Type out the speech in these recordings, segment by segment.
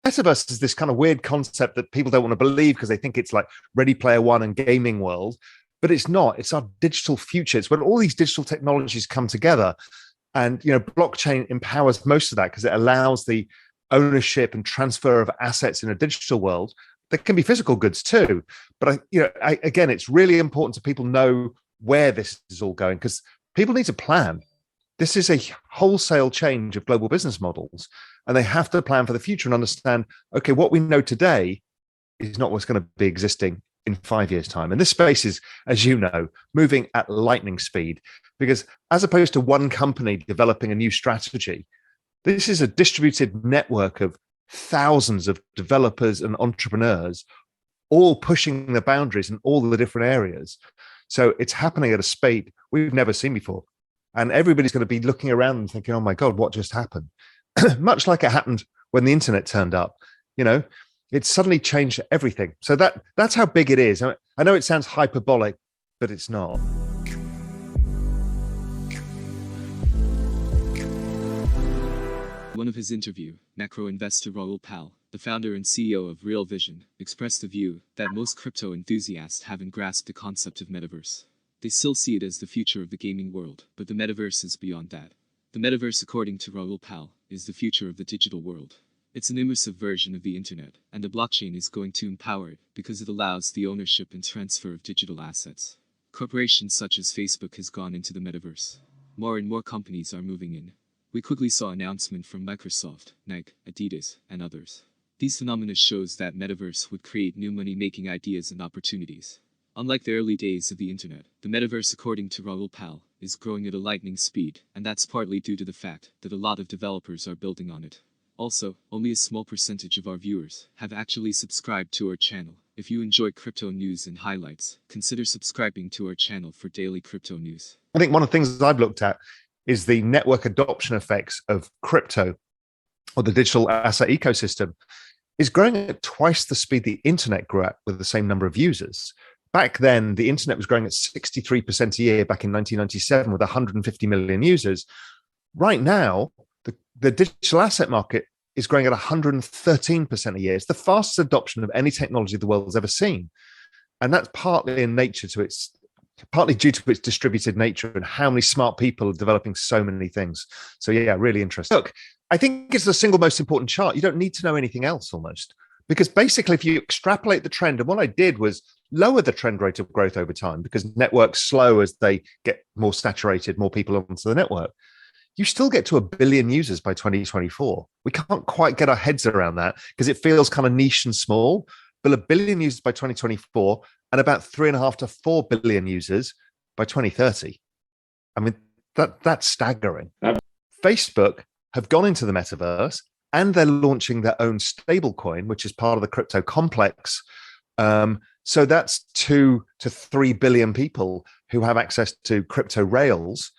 Metaverse is this kind of weird concept that people don't want to believe because they think it's like Ready Player One and gaming world, but it's not. It's our digital future. It's when all these digital technologies come together, and blockchain empowers most of that because it allows the ownership and transfer of assets in a digital world. There can be physical goods too, but again, it's really important to people know where this is all going because people need to plan. This is a wholesale change of global business models, and they have to plan for the future and understand, okay, what we know today is not what's going to be existing in 5 years' time. And this space is, as you know, moving at lightning speed because as opposed to one company developing a new strategy, this is a distributed network of thousands of developers and entrepreneurs all pushing the boundaries in all the different areas. So it's happening at a speed we've never seen before. And everybody's going to be looking around and thinking, oh my God, what just happened? Much like it happened when the internet turned up, it suddenly changed everything. So that's how big it is. I know it sounds hyperbolic, but it's not. One of his interview, macro investor Raoul Pal, the founder and CEO of Real Vision, expressed the view that most crypto enthusiasts haven't grasped the concept of metaverse. They still see it as the future of the gaming world, but the metaverse is beyond that. The metaverse, according to Raoul Pal, is the future of the digital world. It's an immersive version of the internet, and the blockchain is going to empower it because it allows the ownership and transfer of digital assets. Corporations such as Facebook has gone into the metaverse. More and more companies are moving in. We quickly saw announcements from Microsoft, Nike, Adidas, and others. These phenomena shows that metaverse would create new money-making ideas and opportunities. Unlike the early days of the internet, the metaverse, according to Raoul Pal, is growing at a lightning speed, and that's partly due to the fact that a lot of developers are building on it. Also, only a small percentage of our viewers have actually subscribed to our channel. If you enjoy crypto news and highlights, consider subscribing to our channel for daily crypto news. I think one of the things I've looked at is the network adoption effects of crypto or the digital asset ecosystem is growing at twice the speed the internet grew at with the same number of users. Back then, the internet was growing at 63% a year back in 1997 with 150 million users. Right now, the digital asset market is growing at 113% a year. It's the fastest adoption of any technology the world has ever seen. And that's partly due to its distributed nature and how many smart people are developing so many things. So yeah, really interesting. Look, I think it's the single most important chart. You don't need to know anything else almost, because basically if you extrapolate the trend, and what I did was lower the trend rate of growth over time because networks slow as they get more saturated, more people onto the network. You still get to 1 billion users by 2024. We can't quite get our heads around that because it feels kind of niche and small, but 1 billion users by 2024 and about 3.5 to 4 billion users by 2030. I mean, that's staggering. Facebook have gone into the metaverse and they're launching their own stable coin, which is part of the crypto complex. So that's 2 to 3 billion people who have access to crypto rails.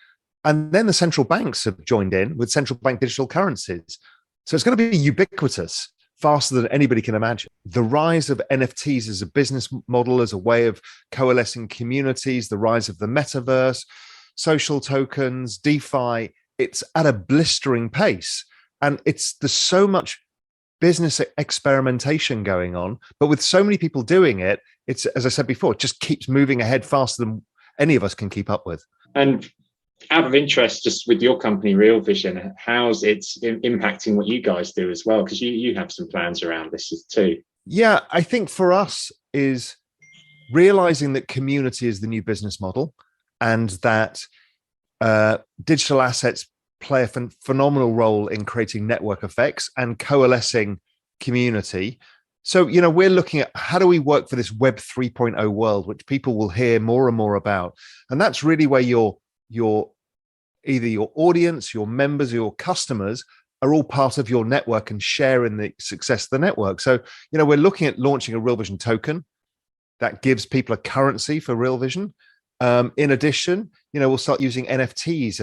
And then the central banks have joined in with central bank digital currencies. So it's going to be ubiquitous, faster than anybody can imagine. The rise of NFTs as a business model, as a way of coalescing communities, the rise of the metaverse, social tokens, DeFi, it's at a blistering pace. And there's so much business experimentation going on, but with so many people doing it, it's, as I said before, it just keeps moving ahead faster than any of us can keep up with. And out of interest, just with your company, Real Vision, how's it impacting what you guys do as well? Because you have some plans around this too. Yeah, I think for us is realizing that community is the new business model and that digital assets play a phenomenal role in creating network effects and coalescing community. So, we're looking at how do we work for this Web 3.0 world, which people will hear more and more about. And that's really where either your audience, your members, or your customers are all part of your network and share in the success of the network. So, we're looking at launching a Real Vision token that gives people a currency for Real Vision. In addition, we'll start using NFTs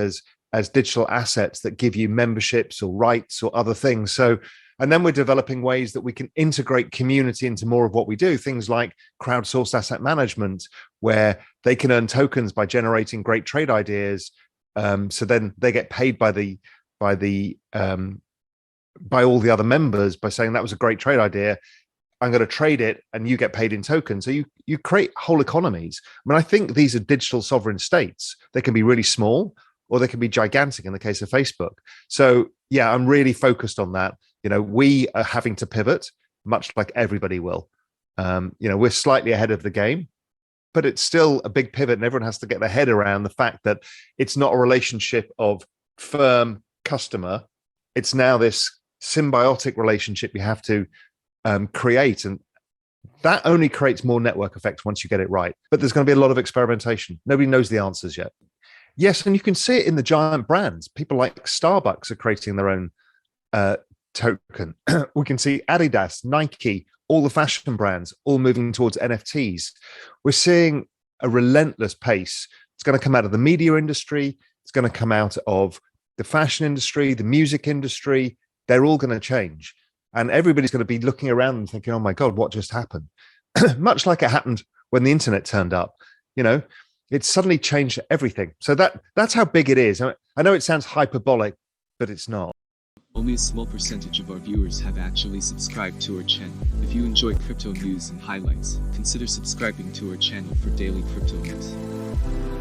as digital assets that give you memberships or rights or other things. So, and then we're developing ways that we can integrate community into more of what we do. Things like crowdsourced asset management, where they can earn tokens by generating great trade ideas. So then they get paid by the by all the other members by saying that was a great trade idea. I'm going to trade it and you get paid in tokens. So you create whole economies. I mean, I think these are digital sovereign states. They can be really small or they can be gigantic in the case of Facebook. So yeah, I'm really focused on that. We are having to pivot, much like everybody will. We're slightly ahead of the game, but it's still a big pivot, and everyone has to get their head around the fact that it's not a relationship of firm customer. It's now this symbiotic relationship you have to create, and that only creates more network effects once you get it right. But there's going to be a lot of experimentation. Nobody knows the answers yet. Yes, and you can see it in the giant brands. People like Starbucks are creating their own token. We can see Adidas, Nike, all the fashion brands all moving towards NFTs. We're seeing a relentless pace. It's going to come out of the media industry. It's going to come out of the fashion industry, the music industry. They're all going to change. And everybody's going to be looking around and thinking, oh my God, what just happened? Much like it happened when the internet turned up. It suddenly changed everything. So that's how big it is. I know it sounds hyperbolic, but it's not. Only a small percentage of our viewers have actually subscribed to our channel. If you enjoy crypto news and highlights, consider subscribing to our channel for daily crypto news.